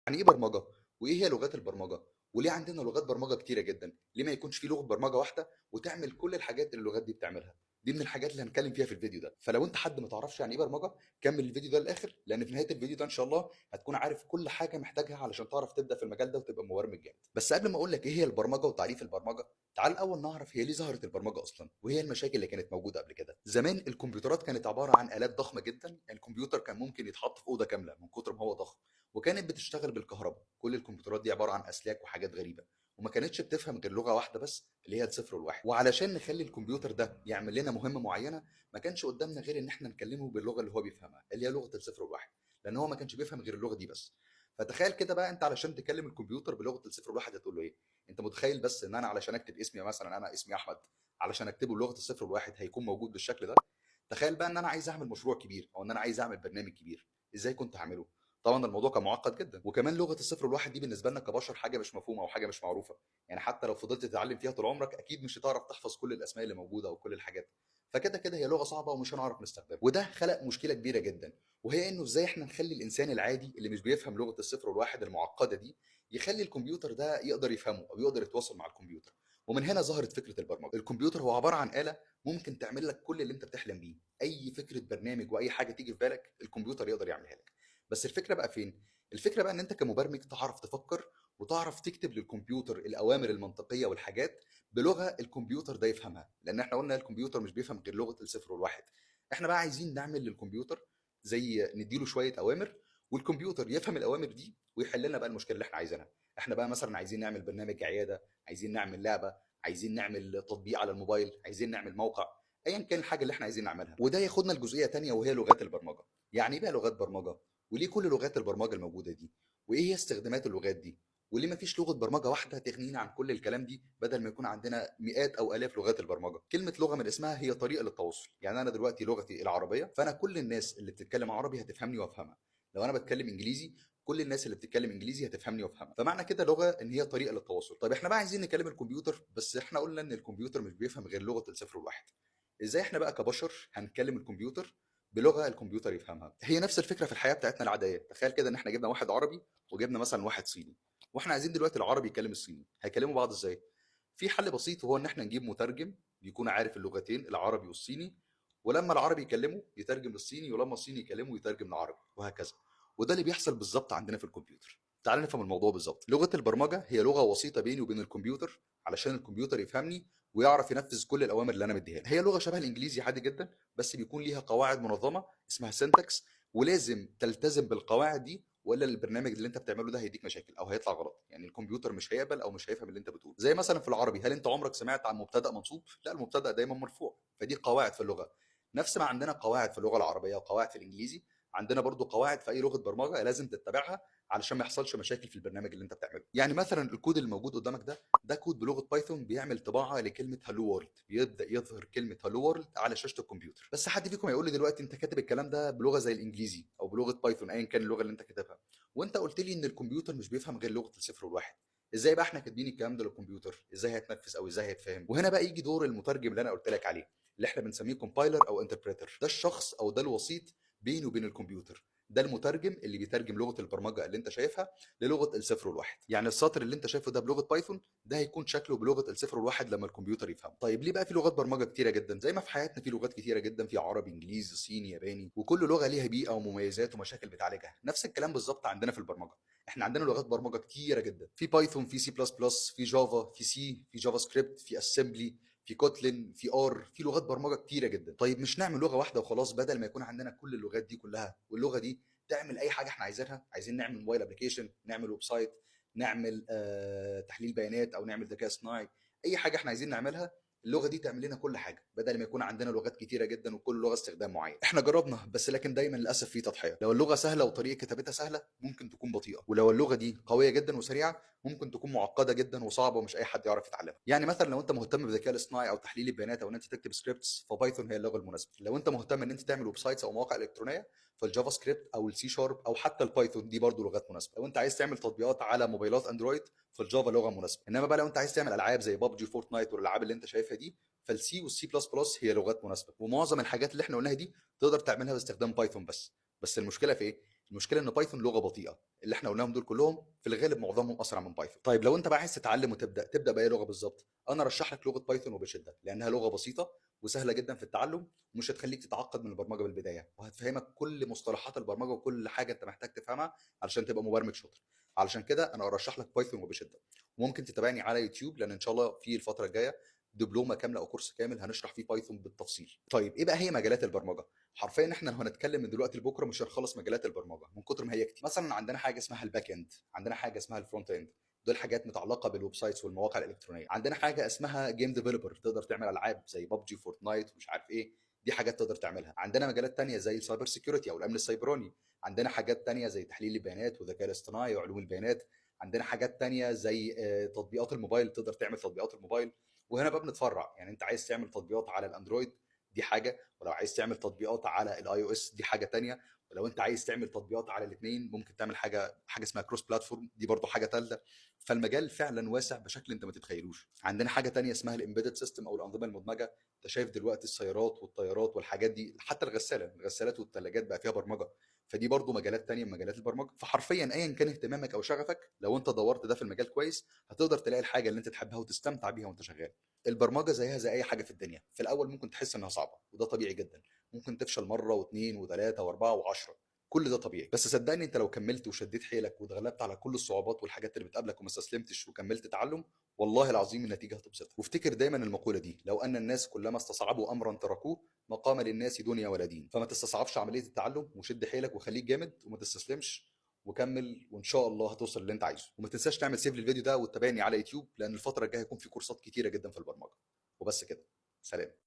يعني ايه برمجه؟ وايه هي لغات البرمجه؟ وليه عندنا لغات برمجه كتيره جدا؟ ليه ما يكونش في لغه برمجه واحده وتعمل كل الحاجات اللي اللغات دي بتعملها؟ دي من الحاجات اللي هنتكلم فيها في الفيديو ده. فلو انت حد ما تعرفش يعني ايه برمجه، كمل الفيديو ده للاخر، لان في نهايه الفيديو ده ان شاء الله هتكون عارف كل حاجه محتاجها علشان تعرف تبدا في المجال ده وتبقى مبرمج جامد. بس قبل ما اقول لك ايه هي البرمجه وتعريف البرمجه، تعال الاول نعرف هي ليه ظهرت البرمجه اصلا، وهي المشاكل اللي كانت موجوده قبل كده. زمان الكمبيوترات كانت عباره عن الات ضخمه جدا، يعني الكمبيوتر كان ممكن يتحط في اوضه كامله من كتر ما هو ضخم، وكانت بتشتغل بالكهرباء. كل الكمبيوترات دي عباره عن اسلاك وحاجات غريبه، وما كانتش بتفهم غير لغه واحده بس، اللي هي الصفر والواحد. وعلشان نخلي الكمبيوتر ده يعمل لنا مهمه معينه، ما كانش قدامنا غير ان احنا نكلمه باللغه اللي هو بيفهمها، اللي هي لغه الصفر والواحد، لان هو ما كانش بيفهم غير اللغه دي بس. فتخيل كده بقى، انت علشان تكلم الكمبيوتر بلغه الصفر والواحد هتقول له ايه؟ انت متخيل بس ان انا علشان اكتب اسمي مثلا، انا اسمي احمد، علشان اكتبه بلغه الصفر والواحد هيكون موجود بالشكل ده؟ تخيل بقى ان انا عايز اعمل مشروع كبير، او ان انا عايز اعمل برنامج كبير، ازاي كنت هعمله؟ طبعا الموضوع كان معقد جدا. وكمان لغه الصفر والواحد دي بالنسبه لنا كبشر حاجه مش مفهومه او حاجه مش معروفه، يعني حتى لو فضلت تتعلم فيها طول عمرك اكيد مش هتعرف تحفظ كل الاسماء اللي موجوده او كل الحاجات. فكده كده هي لغه صعبه ومش هنعرف نستخدمها، وده خلق مشكله كبيره جدا، وهي انه ازاي احنا نخلي الانسان العادي اللي مش بيفهم لغه الصفر والواحد المعقده دي يخلي الكمبيوتر ده يقدر يفهمه او يقدر يتواصل مع الكمبيوتر. ومن هنا ظهرت فكره البرمجه. الكمبيوتر هو عباره عن آلة ممكن تعمل لك كل اللي انت بتحلم بيه، اي فكره برنامج واي حاجه تيجي في بالك الكمبيوتر يقدر يعملها لك. بس الفكره بقى فين؟ الفكره بقى ان انت كمبرمج تعرف تفكر وتعرف تكتب للكمبيوتر الاوامر المنطقيه والحاجات بلغه الكمبيوتر ده يفهمها، لان احنا قلنا الكمبيوتر مش بيفهم غير لغه الصفر والواحد. احنا بقى عايزين نعمل للكمبيوتر زي نديله شويه اوامر، والكمبيوتر يفهم الاوامر دي ويحل لنا بقى المشكله اللي احنا عايزينها. احنا بقى مثلا عايزين نعمل برنامج عياده، عايزين نعمل لعبه، عايزين نعمل تطبيق على الموبايل، عايزين نعمل موقع، ايا كان الحاجه اللي احنا عايزين نعملها. وده ياخدنا لجزئيه تانية، وهي لغات البرمجه. يعني ايه بقى لغات برمجه؟ وليه كل لغات البرمجه الموجوده دي؟ وايه هي استخدامات اللغات دي؟ وليه ما فيش لغه برمجه واحده تغنينا عن كل الكلام دي، بدل ما يكون عندنا مئات او الاف لغات البرمجه؟ كلمه لغه من اسمها هي طريقه للتواصل. يعني انا دلوقتي لغتي العربيه، فانا كل الناس اللي بتتكلم عربي هتفهمني وافهمها. لو انا بتكلم انجليزي، كل الناس اللي بتتكلم انجليزي هتفهمني وافهمها. فمعنى كده لغه ان هي طريقه للتواصل. طيب احنا بقى عايزين نكلم الكمبيوتر، بس احنا قلنا ان الكمبيوتر مش بيفهم غير لغه الصفر والواحد. ازاي احنا بقى كبشر هنكلم الكمبيوتر بلغه الكمبيوتر يفهمها؟ هي نفس الفكره في الحياه بتاعتنا العاديه. تخيل كده ان احنا جبنا واحد عربي وجبنا مثلا واحد صيني، واحنا عايزين دلوقتي العربي يكلم الصيني، هيكلموا بعض ازاي؟ في حل بسيط، وهو ان احنا نجيب مترجم بيكون عارف اللغتين العربي والصيني، ولما العربي يكلمه يترجم للصيني، ولما الصيني يكلمه يترجم للعربي، وهكذا. وده اللي بيحصل بالظبط عندنا في الكمبيوتر. تعال نفهم الموضوع بالظبط. لغه البرمجه هي لغه وسيطه بيني وبين الكمبيوتر، علشان الكمبيوتر يفهمني ويعرف ينفذ كل الاوامر اللي انا مديها له. هي لغه شبه الانجليزي عادي جدا، بس بيكون ليها قواعد منظمه اسمها سنتكس، ولازم تلتزم بالقواعد دي، ولا البرنامج اللي انت بتعمله ده هيديك مشاكل او هيطلع غلط. يعني الكمبيوتر مش هيقبل او مش هيفهم اللي انت بتقوله. زي مثلا في العربي، هل انت عمرك سمعت عن مبتدا منصوب؟ لا، المبتدا دايما مرفوع. فدي قواعد في اللغه. نفس ما عندنا قواعد في اللغه العربيه وقواعد في الانجليزي، عندنا برضو قواعد في اي لغه برمجه لازم تتبعها علشان ما يحصلش مشاكل في البرنامج اللي انت بتعمله. يعني مثلا الكود اللي موجود قدامك ده كود بلغه بايثون بيعمل طباعه لكلمه هالو وورلد، بيبدا يظهر كلمه هالو وورلد على شاشه الكمبيوتر. بس حد فيكم هيقول لي دلوقتي انت كاتب الكلام ده بلغه زي الانجليزي او بلغه بايثون، ايا كان اللغه اللي انت كاتبها، وانت قلت لي ان الكمبيوتر مش بيفهم غير لغه الصفر والواحد. ازاي بقى احنا كاتبين الكلام ده للكمبيوتر؟ ازاي هيتنفذ او ازاي هيتفهم؟ وهنا بقى يجي دور المترجم اللي انا قلت لك عليه، اللي احنا بنسميه كومبايلر او انتربريتر. ده الشخص او ده الوسيط بيني وبين الكمبيوتر. ده المترجم اللي بيترجم لغه البرمجه اللي انت شايفها للغه الصفر والواحد. يعني السطر اللي انت شايفه ده بلغه بايثون، ده هيكون شكله بلغه الصفر والواحد لما الكمبيوتر يفهم. طيب ليه بقى في لغات برمجه كتيره جدا؟ زي ما في حياتنا في لغات كتيره جدا، في عربي، انجليزي، صيني، ياباني، وكل لغه ليها بيئه ومميزات ومشاكل بتعالجها. نفس الكلام بالظبط عندنا في البرمجه. احنا عندنا لغات برمجه كتيره جدا، في بايثون، في سي بلس بلس، في جافا، في سي، في جافا سكريبت، في اسمبلي، في كوتلين، في ار، في لغات برمجه كتيره جدا. طيب مش نعمل لغه واحده وخلاص، بدل ما يكون عندنا كل اللغات دي كلها، واللغه دي تعمل اي حاجه احنا عايزينها؟ عايزين نعمل موبايل ابلكيشن، نعمل ويب سايت، نعمل تحليل بيانات، او نعمل ذكاء اصطناعي، اي حاجه احنا عايزين نعملها، اللغه دي تعمل لنا كل حاجه، بدل ما يكون عندنا لغات كتيره جدا وكل لغه استخدام معين. احنا جربنا، بس لكن دايما للاسف في تضحيه. لو اللغه سهله وطريقه كتابتها سهله ممكن تكون بطيئه، ولو اللغه دي قويه جدا وسريعه ممكن تكون معقده جدا وصعبه ومش اي حد يعرف يتعلمها. يعني مثلا لو انت مهتم بالذكاء الاصطناعي او تحليل البيانات او ان انت تكتب سكريبتس، فبايثون هي اللغه المناسبه. لو انت مهتم ان انت تعمل ويب سايتس او مواقع الكترونيه، فالجافا سكريبت او السي شارب او حتى البايثون دي برضو لغات مناسبه. لو انت عايز تعمل تطبيقات على موبايلات اندرويد، فالجافا لغه مناسبه. انما بقى لو انت عايز تعمل العاب زي بابجي، فورتنايت، والالعاب اللي انت شايفها دي، فالسي والسي بلس بلس هي لغات مناسبه. ومعظم الحاجات اللي احنا قلناها دي تقدر تعملها باستخدام بايثون بس. بس المشكله في ايه؟ المشكله ان بايثون لغه بطيئه، اللي احنا قلناهم دول كلهم في الغالب معظمهم اسرع من بايثون. طيب لو انت بقى عايز تتعلم وتبدا باي لغه بالظبط؟ انا ارشح لك لغه بايثون وبشده، لانها لغه بسيطه وسهله جدا في التعلم، ومش هتخليك تتعقد من البرمجه بالبدايه، وهتفهمك كل مصطلحات البرمجه وكل حاجه انت محتاج تفهمها علشان تبقى مبرمج شاطر. علشان كده انا ارشح لك بايثون وبشده. وممكن تتابعني على يوتيوب، لان ان شاء الله في الفتره الجايه دبلومه كامله او كورس كامل هنشرح فيه بايثون بالتفصيل. طيب ايه بقى هي مجالات البرمجه؟ حرفيا احنا لو هنتكلم من دلوقتي لبكره مش هنخلص مجالات البرمجه من كتر ما هي كتير. مثلا عندنا حاجه اسمها الباك اند، عندنا حاجه اسمها الفرونت اند، دول حاجات متعلقه بالويب سايتس والمواقع الالكترونيه. عندنا حاجه اسمها جيم ديفلوبر، تقدر تعمل العاب زي ببجي فورتنايت ومش عارف ايه، دي حاجات تقدر تعملها. عندنا مجالات تانية زي السايبر سيكيورتي او الامن السيبراني. عندنا حاجات تانية زي تحليل البيانات والذكاء الاصطناعي وعلوم البيانات. عندنا حاجات تانية زي تطبيقات الموبايل، تقدر تعمل تطبيقات الموبايل. وهنا بقى بنتفرع، يعني انت عايز تعمل تطبيقات على الاندرويد، دي حاجه، ولو عايز تعمل تطبيقات على الاي او اس دي حاجه تانية، ولو انت عايز تعمل تطبيقات على الاثنين ممكن تعمل حاجه اسمها كروس بلاتفورم، دي برضو حاجه ثالثه. فالمجال فعلا واسع بشكل انت ما تتخيلوش. عندنا حاجه تانية اسمها الامبيدد سيستم او الانظمه المدمجه. انت شايف دلوقتي السيارات والطيارات والحاجات دي، حتى الغسالات والثلاجات بقى فيها برمجه، فدي برضو مجالات تانية من مجالات البرمجه. فحرفيا ايا كان اهتمامك او شغفك، لو انت دورت ده في المجال كويس هتقدر تلاقي الحاجه اللي انت تحبها وتستمتع بيها وانت شغال. البرمجه زيها زي اي حاجه في الدنيا، في الاول ممكن تحس انها صعبه وده طبيعي جدا، ممكن تفشل مره واثنين وثلاثه واربعه وعشره، كل ده طبيعي. بس صدقني انت لو كملت وشديت حيلك واتغلبت على كل الصعوبات والحاجات اللي بتقابلك وما استسلمتش وكملت تعلم، والله العظيم النتيجه هتبسطك. وافتكر دايما المقوله دي: لو ان الناس كلما استصعبوا امرا تركوه ما قام للناس دنيا ولا دين. فما تستصعبش عمليه التعلم وشد حيلك وخليك جامد وما تستسلمش، وكمل وان شاء الله هتوصل اللي انت عايزه. وما تنساش تعمل سيف للفيديو ده وتتابعني على يوتيوب، لان الفتره الجايه هيكون في كورسات كتيره جدا في البرمجه. وبس كده، سلام.